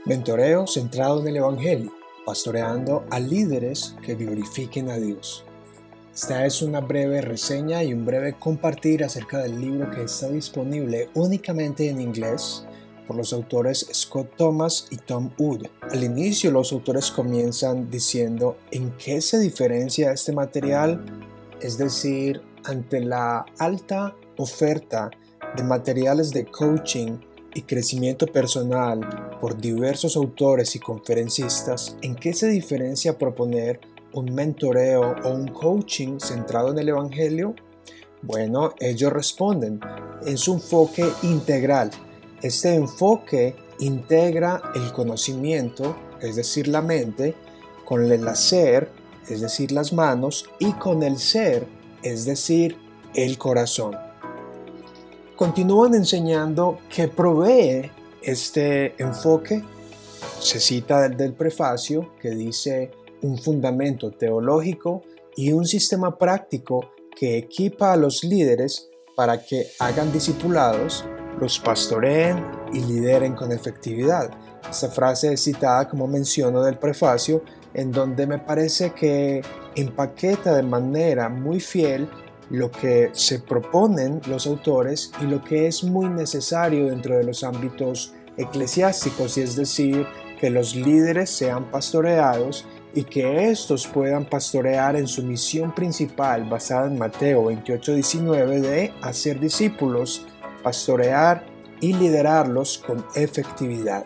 Mentoreo centrado en el Evangelio, pastoreando a líderes que glorifiquen a Dios. Esta es una breve reseña y un breve compartir acerca del libro que está disponible únicamente en inglés por los autores Scott Thomas y Tom Wood. Al inicio los autores comienzan diciendo en qué se diferencia este material, es decir, ante la alta oferta de materiales de coaching y crecimiento personal por diversos autores y conferencistas, ¿en qué se diferencia proponer un mentoreo o un coaching centrado en el Evangelio? Bueno, ellos responden, es un enfoque integral. Este enfoque integra el conocimiento, es decir, la mente, con el hacer, es decir, las manos, y con el ser, es decir, el corazón. Continúan enseñando que provee este enfoque. Se cita del prefacio que dice un fundamento teológico y un sistema práctico que equipa a los líderes para que hagan discipulados, los pastoreen y lideren con efectividad. Esta frase es citada, como menciono, del prefacio, en donde me parece que empaqueta de manera muy fiel lo que se proponen los autores y lo que es muy necesario dentro de los ámbitos eclesiásticos, y es decir, que los líderes sean pastoreados y que estos puedan pastorear en su misión principal basada en Mateo 28:19 de hacer discípulos, pastorear y liderarlos con efectividad.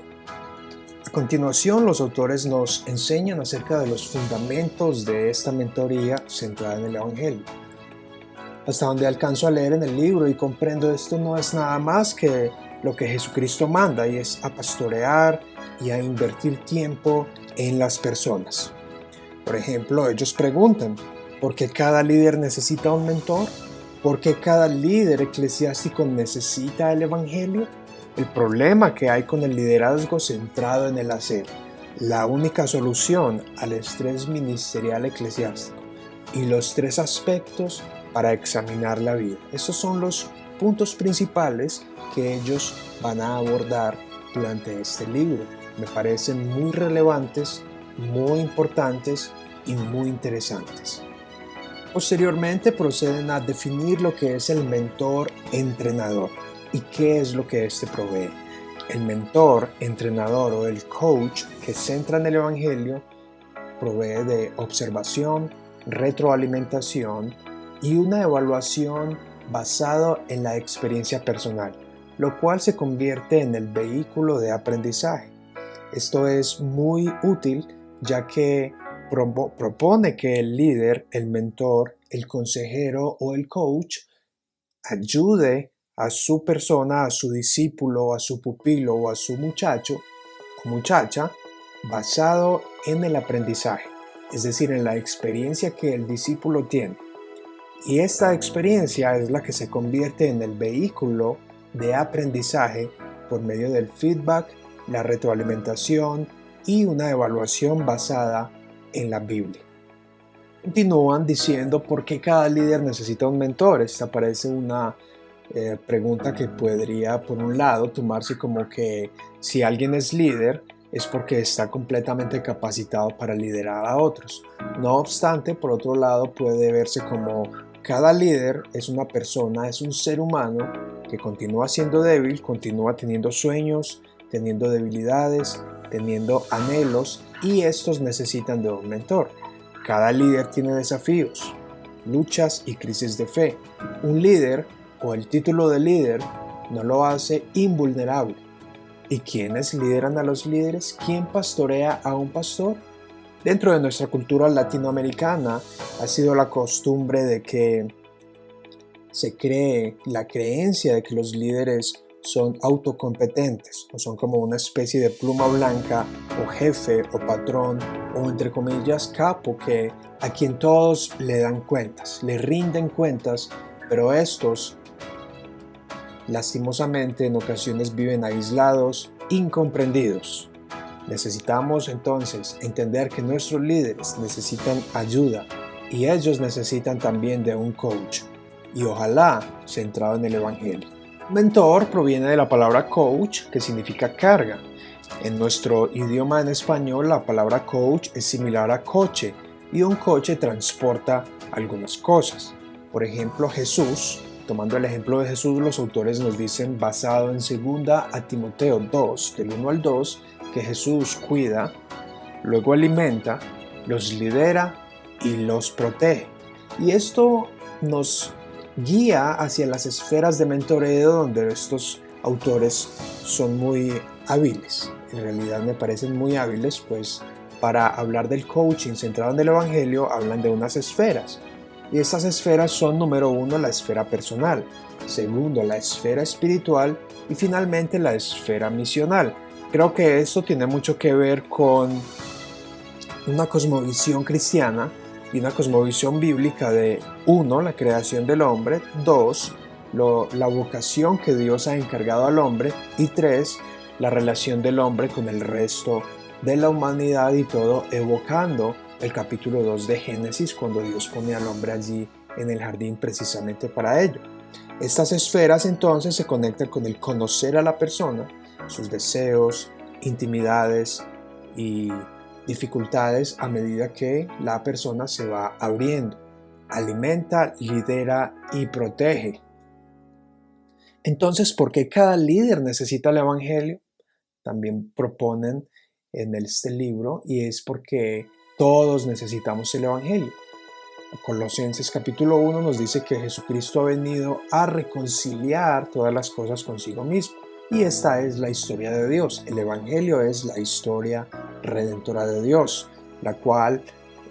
A continuación, los autores nos enseñan acerca de los fundamentos de esta mentoría centrada en el Evangelio. Hasta donde alcanzo a leer en el libro y comprendo, esto no es nada más que lo que Jesucristo manda, y es a pastorear y a invertir tiempo en las personas. Por ejemplo, ellos preguntan, ¿por qué cada líder necesita un mentor? ¿Por qué cada líder eclesiástico necesita el Evangelio? El problema que hay con el liderazgo centrado en el hacer, la única solución al estrés ministerial eclesiástico y los tres aspectos para examinar la vida. Estos son los puntos principales que ellos van a abordar durante este libro. Me parecen muy relevantes, muy importantes y muy interesantes. Posteriormente proceden a definir lo que es el mentor entrenador y qué es lo que éste provee. El mentor entrenador o el coach que centra en el Evangelio provee de observación, retroalimentación y una evaluación basada en la experiencia personal, lo cual se convierte en el vehículo de aprendizaje. Esto es muy útil ya que propone que el líder, el mentor, el consejero o el coach ayude a su persona, a su discípulo, a su pupilo o a su muchacho o muchacha basado en el aprendizaje, es decir, en la experiencia que el discípulo tiene. Y esta experiencia es la que se convierte en el vehículo de aprendizaje por medio del feedback, la retroalimentación y una evaluación basada en la Biblia. Continúan diciendo por qué cada líder necesita un mentor. Esta parece una pregunta que podría, por un lado, tomarse como que si alguien es líder es porque está completamente capacitado para liderar a otros. No obstante, por otro lado, puede verse como cada líder es una persona, es un ser humano que continúa siendo débil, continúa teniendo sueños, teniendo debilidades, teniendo anhelos, y estos necesitan de un mentor. Cada líder tiene desafíos, luchas y crisis de fe. Un líder o el título de líder no lo hace invulnerable. ¿Y quiénes lideran a los líderes? ¿Quién pastorea a un pastor? Dentro de nuestra cultura latinoamericana ha sido la costumbre de que se cree la creencia de que los líderes son autocompetentes o son como una especie de pluma blanca o jefe o patrón o entre comillas capo a quien todos le dan cuentas, le rinden cuentas, pero estos lastimosamente en ocasiones viven aislados, incomprendidos. Necesitamos entonces entender que nuestros líderes necesitan ayuda y ellos necesitan también de un coach, y ojalá centrado en el Evangelio. Mentor proviene de la palabra coach, que significa carga, En nuestro idioma en español, la palabra coach es similar a coche y un coche transporta algunas cosas. Por ejemplo, Jesús, tomando el ejemplo de Jesús, los autores nos dicen, basado en 2 a Timoteo 2, del 1 al 2, que Jesús cuida, luego alimenta, los lidera y los protege. Y esto nos guía hacia las esferas de mentoreo donde estos autores son muy hábiles. En realidad me parecen muy hábiles, pues para hablar del coaching centrado en el Evangelio hablan de unas esferas. Y estas esferas son, número 1, la esfera personal, segundo, la esfera espiritual y finalmente la esfera misional. Creo que esto tiene mucho que ver con una cosmovisión cristiana y una cosmovisión bíblica de 1, la creación del hombre, 2, la vocación que Dios ha encargado al hombre y 3, la relación del hombre con el resto de la humanidad y todo evocando el capítulo 2 de Génesis cuando Dios pone al hombre allí en el jardín precisamente para ello. Estas esferas entonces se conectan con el conocer a la persona, sus deseos, intimidades y dificultades a medida que la persona se va abriendo, alimenta, lidera y protege. Entonces, ¿por qué cada líder necesita el Evangelio? También proponen en este libro, y es porque todos necesitamos el Evangelio. Colosenses capítulo 1 nos dice que Jesucristo ha venido a reconciliar todas las cosas consigo mismo. Y esta es la historia de Dios. El Evangelio es la historia redentora de Dios, la cual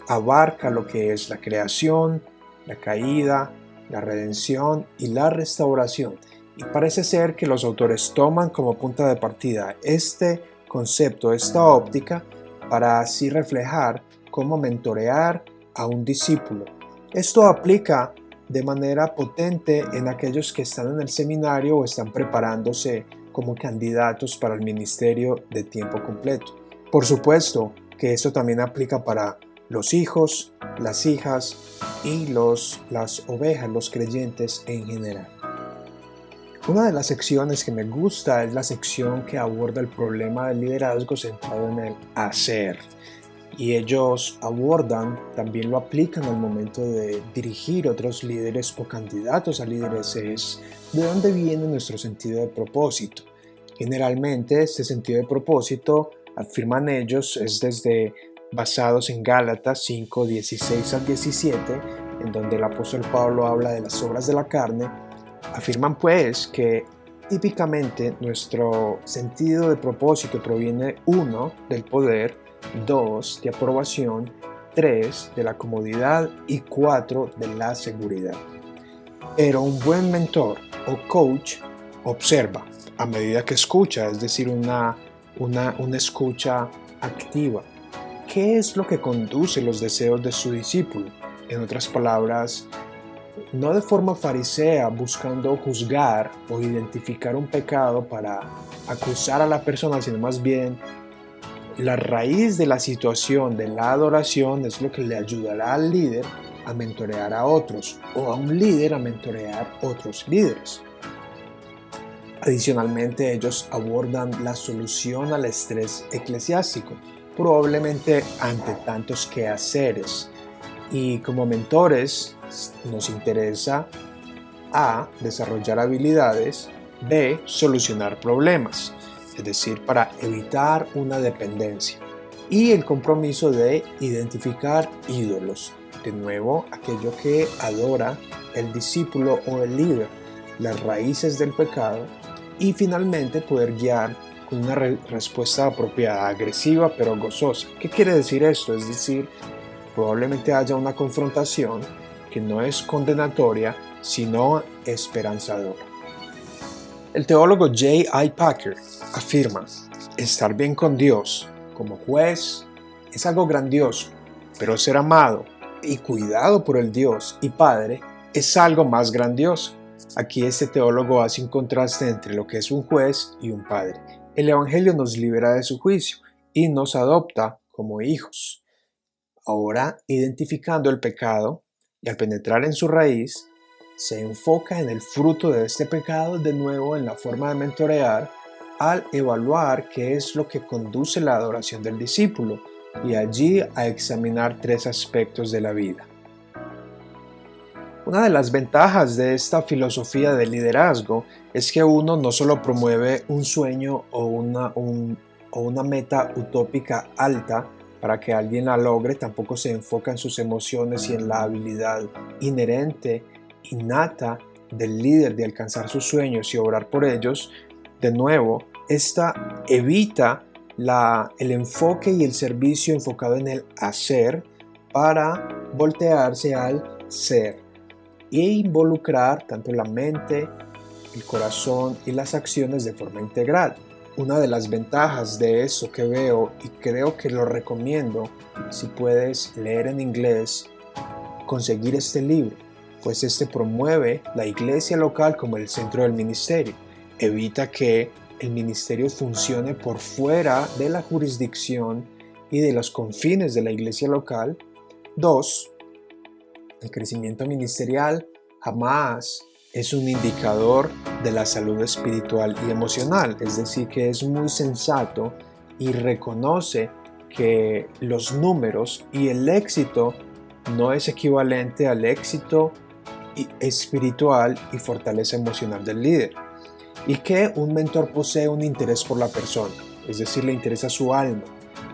abarca lo que es la creación, la caída, la redención y la restauración. Y parece ser que los autores toman como punta de partida este concepto, esta óptica, para así reflejar cómo mentorear a un discípulo. Esto aplica de manera potente en aquellos que están en el seminario o están preparándose como candidatos para el ministerio de tiempo completo. Por supuesto que esto también aplica para los hijos, las hijas y las ovejas, los creyentes en general. Una de las secciones que me gusta es la sección que aborda el problema del liderazgo centrado en el hacer. Y ellos abordan, también lo aplican al momento de dirigir otros líderes o candidatos a líderes, es de dónde viene nuestro sentido de propósito. Generalmente este sentido de propósito, afirman ellos, es basados en Gálatas 5, 16 al 17, en donde el apóstol Pablo habla de las obras de la carne. Afirman pues que típicamente nuestro sentido de propósito proviene 1, del poder, 2, de aprobación, 3, de la comodidad y 4, de la seguridad. Pero un buen mentor o coach observa a medida que escucha, es decir, una escucha activa. ¿Qué es lo que conduce los deseos de su discípulo? En otras palabras, no de forma farisea buscando juzgar o identificar un pecado para acusar a la persona, sino más bien la raíz de la situación de la adoración es lo que le ayudará al líder a mentorear a otros o a un líder a mentorear otros líderes. Adicionalmente, ellos abordan la solución al estrés eclesiástico, probablemente ante tantos quehaceres. Y como mentores nos interesa A, desarrollar habilidades, B, solucionar problemas, es decir, para evitar una dependencia. Y el compromiso de identificar ídolos, de nuevo, aquello que adora el discípulo o el líder, las raíces del pecado, y finalmente poder guiar con una respuesta apropiada, agresiva pero gozosa. ¿Qué quiere decir esto? Es decir, probablemente haya una confrontación que no es condenatoria, sino esperanzadora. El teólogo J.I. Packer afirma: estar bien con Dios como juez es algo grandioso, pero ser amado y cuidado por el Dios y Padre es algo más grandioso. Aquí este teólogo hace un contraste entre lo que es un juez y un padre. El Evangelio nos libera de su juicio y nos adopta como hijos. Ahora, identificando el pecado y al penetrar en su raíz, se enfoca en el fruto de este pecado, de nuevo en la forma de mentorear al evaluar qué es lo que conduce la adoración del discípulo y allí a examinar 3 aspectos de la vida. Una de las ventajas de esta filosofía de liderazgo es que uno no solo promueve un sueño o una meta utópica alta para que alguien la logre, tampoco se enfoca en sus emociones y en la habilidad inherente, innata del líder de alcanzar sus sueños y obrar por ellos. De nuevo, esta evita el enfoque y el servicio enfocado en el hacer para voltearse al ser e involucrar tanto la mente, el corazón y las acciones de forma integral. Una de las ventajas de eso que veo, y creo que lo recomiendo si puedes leer en inglés, conseguir este libro, pues este promueve la iglesia local como el centro del ministerio. Evita que el ministerio funcione por fuera de la jurisdicción y de los confines de la iglesia local. 2. El crecimiento ministerial jamás es un indicador de la salud espiritual y emocional, es decir, que es muy sensato y reconoce que los números y el éxito no es equivalente al éxito espiritual y fortaleza emocional del líder, y que un mentor posee un interés por la persona, es decir, le interesa su alma,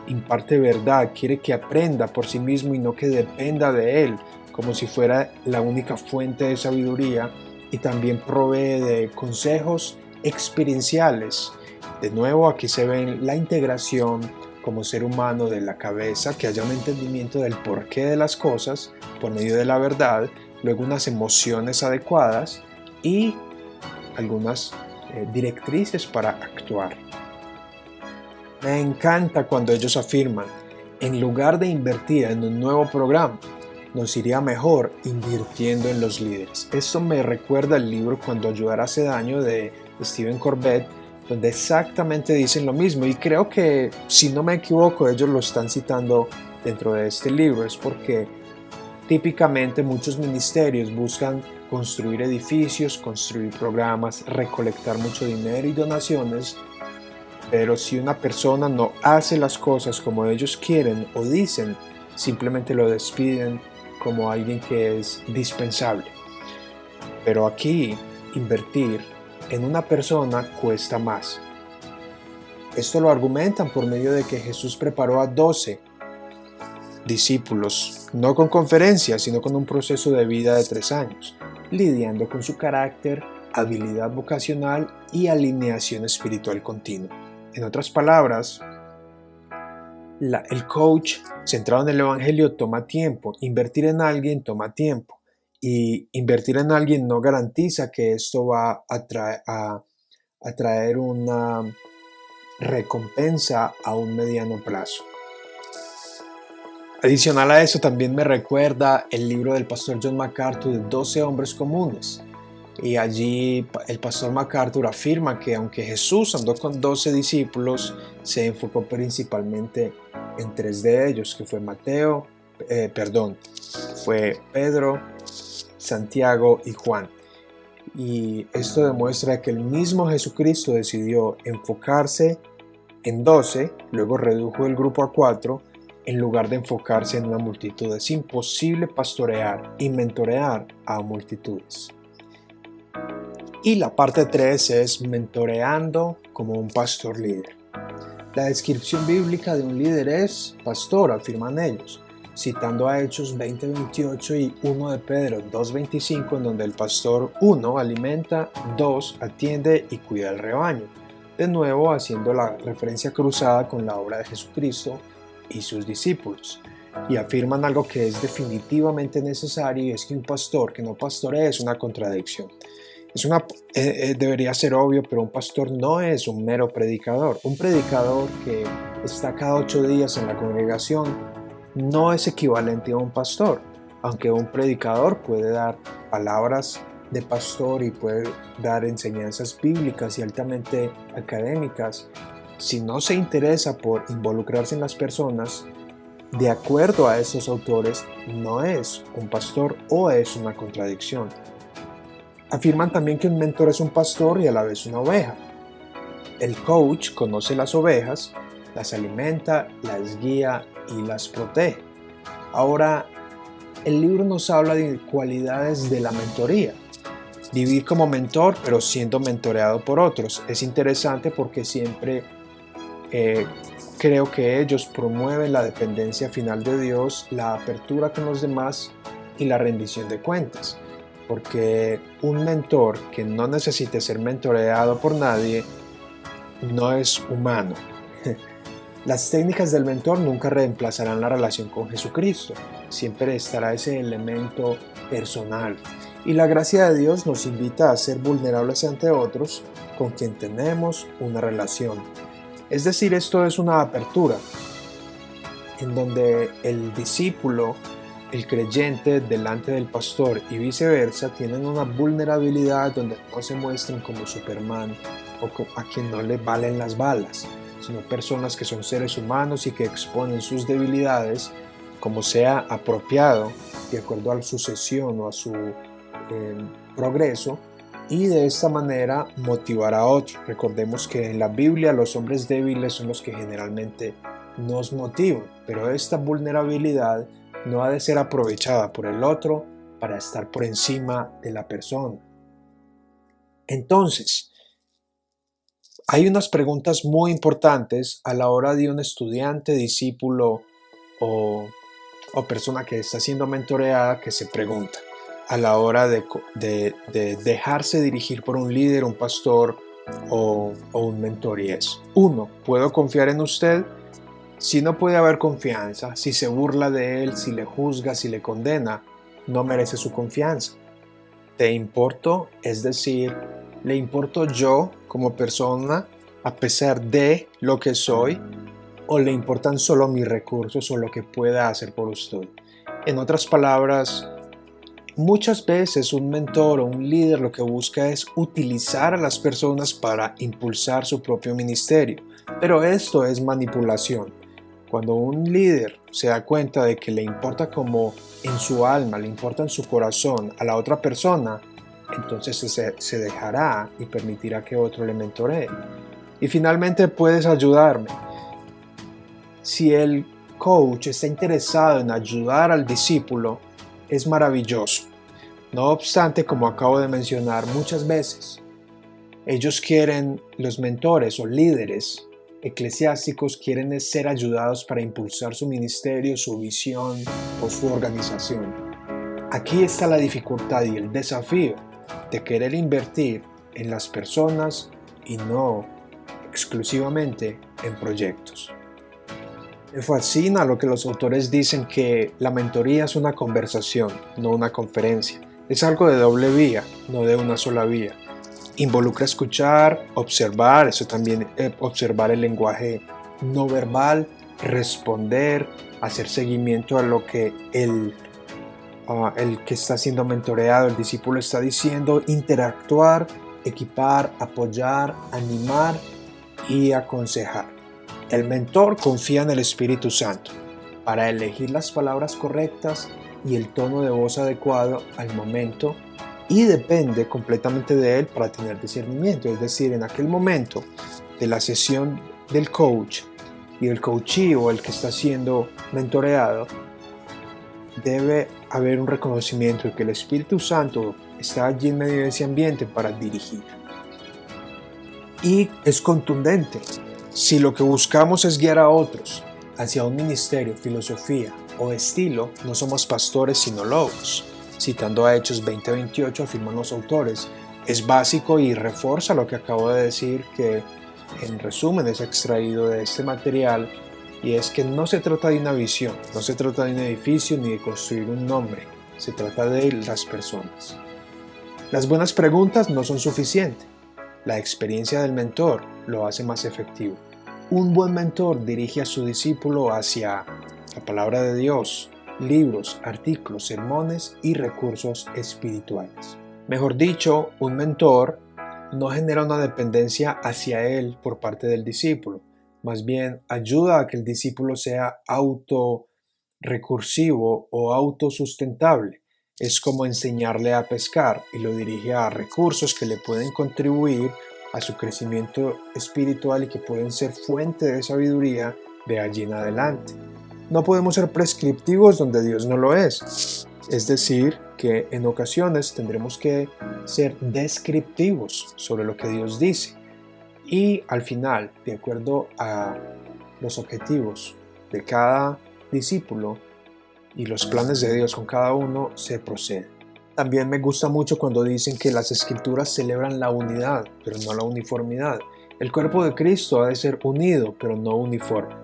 imparte verdad, quiere que aprenda por sí mismo y no que dependa de él, como si fuera la única fuente de sabiduría, y también provee de consejos experienciales. De nuevo, aquí se ve la integración como ser humano de la cabeza, que haya un entendimiento del porqué de las cosas por medio de la verdad, luego unas emociones adecuadas y algunas directrices para actuar. Me encanta cuando ellos afirman, en lugar de invertir en un nuevo programa, nos iría mejor invirtiendo en los líderes. Esto me recuerda el libro Cuando ayudar hace daño de Stephen Corbett, donde exactamente dicen lo mismo, y creo que, si no me equivoco, ellos lo están citando dentro de este libro. Es porque típicamente muchos ministerios buscan construir edificios, construir programas, recolectar mucho dinero y donaciones, pero si una persona no hace las cosas como ellos quieren o dicen, simplemente lo despiden como alguien que es dispensable. Pero aquí, invertir en una persona cuesta más. Esto lo argumentan por medio de que Jesús preparó a 12 discípulos, no con conferencias, sino con un proceso de vida de 3 años, lidiando con su carácter, habilidad vocacional y alineación espiritual continua. En otras palabras, el coach centrado en el evangelio toma tiempo, invertir en alguien toma tiempo, y invertir en alguien no garantiza que esto va a traer una recompensa a un mediano plazo. Adicional a eso, también me recuerda el libro del pastor John MacArthur de 12 hombres comunes. Y allí el pastor MacArthur afirma que aunque Jesús andó con 12 discípulos, se enfocó principalmente en 3 de ellos, que fue Pedro, Santiago y Juan. Y esto demuestra que el mismo Jesucristo decidió enfocarse en 12, luego redujo el grupo a 4, en lugar de enfocarse en una multitud. Es imposible pastorear y mentorear a multitudes. Y la parte 3 es mentoreando como un pastor líder. La descripción bíblica de un líder es pastor, afirman ellos, citando a Hechos 20:28 y 1 de Pedro 2:25, en donde el pastor 1 alimenta, 2 atiende y cuida el rebaño. De nuevo haciendo la referencia cruzada con la obra de Jesucristo y sus discípulos. Y afirman algo que es definitivamente necesario, y es que un pastor que no pastoree es una contradicción. Debería ser obvio, pero un pastor no es un mero predicador. Un predicador que está cada 8 días en la congregación no es equivalente a un pastor, aunque un predicador puede dar palabras de pastor y puede dar enseñanzas bíblicas y altamente académicas. Si no se interesa por involucrarse en las personas, de acuerdo a estos autores, no es un pastor o es una contradicción. Afirman también que un mentor es un pastor y a la vez una oveja. El coach conoce las ovejas, las alimenta, las guía y las protege. Ahora, el libro nos habla de cualidades de la mentoría. Vivir como mentor, pero siendo mentoreado por otros. Es interesante porque siempre creo que ellos promueven la dependencia final de Dios, la apertura con los demás y la rendición de cuentas. Porque un mentor que no necesite ser mentoreado por nadie no es humano. Las técnicas del mentor nunca reemplazarán la relación con Jesucristo. Siempre estará ese elemento personal. Y la gracia de Dios nos invita a ser vulnerables ante otros con quien tenemos una relación. Es decir, esto es una apertura en donde el discípulo, el creyente delante del pastor y viceversa tienen una vulnerabilidad donde no se muestran como Superman o a quien no le valen las balas, sino personas que son seres humanos y que exponen sus debilidades como sea apropiado de acuerdo a la sucesión o a su progreso, y de esta manera motivar a otros. Recordemos que en la Biblia los hombres débiles son los que generalmente nos motivan, pero esta vulnerabilidad no ha de ser aprovechada por el otro para estar por encima de la persona. Entonces, hay unas preguntas muy importantes a la hora de un estudiante, discípulo o persona que está siendo mentoreada que se pregunta a la hora de dejarse dirigir por un líder, un pastor o un mentor, y es: 1. ¿Puedo confiar en usted? Si no puede haber confianza, si se burla de él, si le juzga, si le condena, no merece su confianza. ¿Te importo? Es decir, ¿le importo yo como persona a pesar de lo que soy? ¿O le importan solo mis recursos o lo que pueda hacer por usted? En otras palabras, muchas veces un mentor o un líder lo que busca es utilizar a las personas para impulsar su propio ministerio, pero esto es manipulación. Cuando un líder se da cuenta de que le importa como en su alma, le importa en su corazón a la otra persona, entonces se dejará y permitirá que otro le mentoree. Y finalmente, puedes ayudarme. Si el coach está interesado en ayudar al discípulo, es maravilloso. No obstante, como acabo de mencionar muchas veces, los mentores o líderes eclesiásticos quieren ser ayudados para impulsar su ministerio, su visión o su organización. Aquí está la dificultad y el desafío de querer invertir en las personas y no exclusivamente en proyectos. Me fascina lo que los autores dicen, que la mentoría es una conversación, no una conferencia. Es algo de doble vía, no de una sola vía. Involucra escuchar, observar, eso también, observar el lenguaje no verbal, responder, hacer seguimiento a lo que el que está siendo mentoreado, el discípulo, está diciendo, interactuar, equipar, apoyar, animar y aconsejar. El mentor confía en el Espíritu Santo para elegir las palabras correctas y el tono de voz adecuado al momento, y depende completamente de él para tener discernimiento. Es decir, en aquel momento de la sesión del coach y el coachee o el que está siendo mentoreado, debe haber un reconocimiento de que el Espíritu Santo está allí en medio de ese ambiente para dirigir. Y es contundente. Si lo que buscamos es guiar a otros hacia un ministerio, filosofía o estilo, no somos pastores sino lobos. Citando a Hechos 20:28, afirman los autores, es básico y refuerza lo que acabo de decir, que en resumen es extraído de este material, y es que no se trata de una visión, no se trata de un edificio ni de construir un nombre, se trata de las personas. Las buenas preguntas no son suficientes, la experiencia del mentor lo hace más efectivo. Un buen mentor dirige a su discípulo hacia la palabra de Dios, libros, artículos, sermones y recursos espirituales. Mejor dicho, un mentor no genera una dependencia hacia él por parte del discípulo, más bien ayuda a que el discípulo sea autorrecursivo o autosustentable. Es como enseñarle a pescar y lo dirige a recursos que le pueden contribuir a su crecimiento espiritual y que pueden ser fuente de sabiduría de allí en adelante. No podemos ser prescriptivos donde Dios no lo es. Es decir, que en ocasiones tendremos que ser descriptivos sobre lo que Dios dice. Y al final, de acuerdo a los objetivos de cada discípulo y los planes de Dios con cada uno, se procede. También me gusta mucho cuando dicen que las escrituras celebran la unidad, pero no la uniformidad. El cuerpo de Cristo ha de ser unido, pero no uniforme.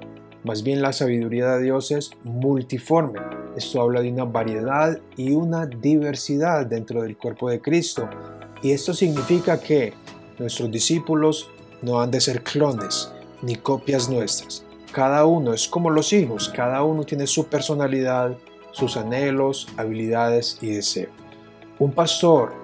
Más bien la sabiduría de Dios es multiforme. Esto habla de una variedad y una diversidad dentro del cuerpo de Cristo. Y esto significa que nuestros discípulos no han de ser clones ni copias nuestras. Cada uno es como los hijos, cada uno tiene su personalidad, sus anhelos, habilidades y deseos. Un pastor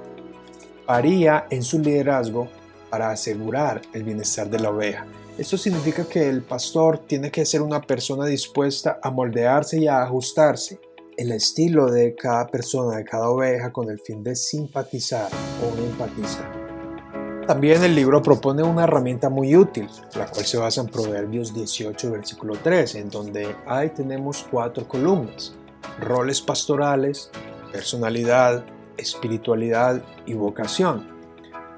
haría en su liderazgo para asegurar el bienestar de la oveja. Esto significa que el pastor tiene que ser una persona dispuesta a moldearse y a ajustarse el estilo de cada persona, de cada oveja, con el fin de simpatizar o empatizar. También el libro propone una herramienta muy útil, la cual se basa en Proverbios 18, versículo 3, en donde ahí tenemos 4 columnas: roles pastorales, personalidad, espiritualidad y vocación.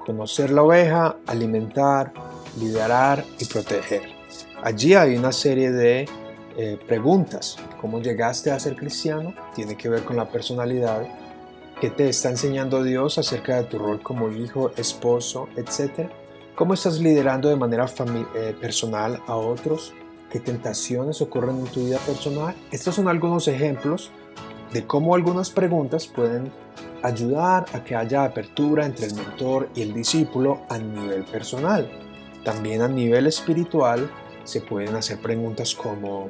Conocer la oveja, alimentar, liderar y proteger. Allí hay una serie de preguntas. ¿Cómo llegaste a ser cristiano? Tiene que ver con la personalidad. ¿Qué te está enseñando Dios acerca de tu rol como hijo, esposo, etcétera? ¿Cómo estás liderando de manera personal a otros? ¿Qué tentaciones ocurren en tu vida personal? Estos son algunos ejemplos de cómo algunas preguntas pueden ayudar a que haya apertura entre el mentor y el discípulo a nivel personal. También a nivel espiritual se pueden hacer preguntas como: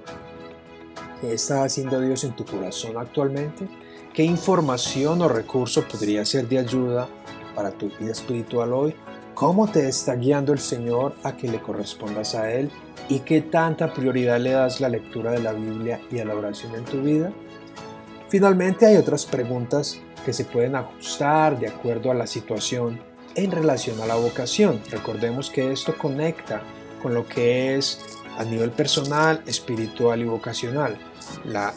¿qué está haciendo Dios en tu corazón actualmente? ¿Qué información o recurso podría ser de ayuda para tu vida espiritual hoy? ¿Cómo te está guiando el Señor a que le correspondas a Él? ¿Y qué tanta prioridad le das a la lectura de la Biblia y a la oración en tu vida? Finalmente, hay otras preguntas que se pueden ajustar de acuerdo a la situación en relación a la vocación. Recordemos que esto conecta con lo que es a nivel personal, espiritual y vocacional.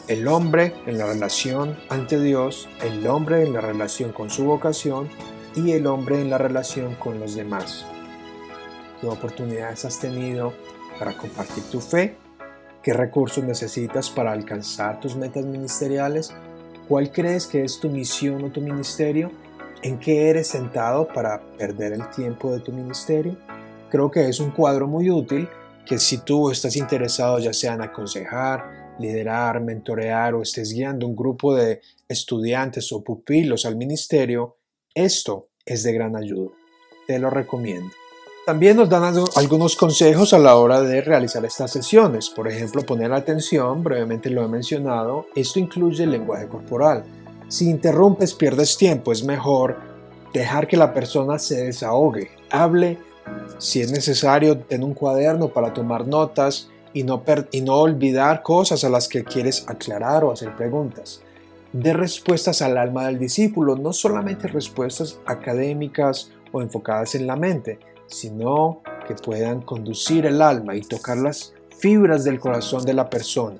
El hombre en la relación ante Dios, el hombre en la relación con su vocación y el hombre en la relación con los demás. ¿Qué oportunidades has tenido para compartir tu fe? ¿Qué recursos necesitas para alcanzar tus metas ministeriales? ¿Cuál crees que es tu misión o tu ministerio? ¿En qué eres tentado para perder el tiempo de tu ministerio? Creo que es un cuadro muy útil que si tú estás interesado ya sea en aconsejar, liderar, mentorear o estés guiando un grupo de estudiantes o pupilos al ministerio, esto es de gran ayuda. Te lo recomiendo. También nos dan algunos consejos a la hora de realizar estas sesiones. Por ejemplo, poner atención, brevemente lo he mencionado. Esto incluye el lenguaje corporal. Si interrumpes, pierdes tiempo. Es mejor dejar que la persona se desahogue. Hable. Si es necesario, ten un cuaderno para tomar notas y no olvidar cosas a las que quieres aclarar o hacer preguntas. De respuestas al alma del discípulo, no solamente respuestas académicas o enfocadas en la mente, sino que puedan conducir el alma y tocar las fibras del corazón de la persona.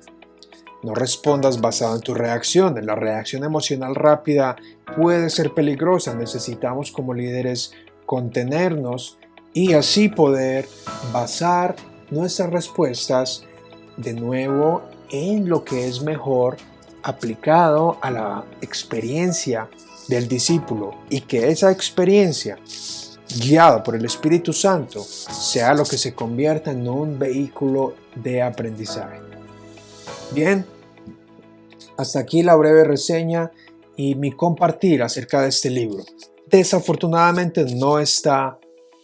No respondas basado en tu reacción. La reacción emocional rápida puede ser peligrosa. Necesitamos como líderes contenernos y así poder basar nuestras respuestas de nuevo en lo que es mejor aplicado a la experiencia del discípulo y que esa experiencia guiado por el Espíritu Santo sea lo que se convierta en un vehículo de aprendizaje. Bien, hasta aquí la breve reseña y mi compartir acerca de este libro. Desafortunadamente no está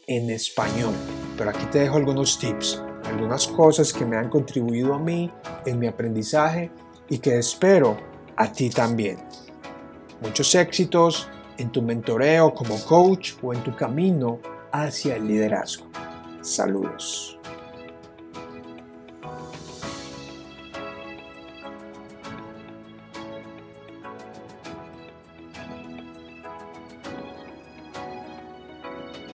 en español, pero aquí te dejo algunos tips, algunas cosas que me han contribuido a mí en mi aprendizaje y que espero a ti también. Muchos éxitos en tu mentoreo como coach o en tu camino hacia el liderazgo. Saludos.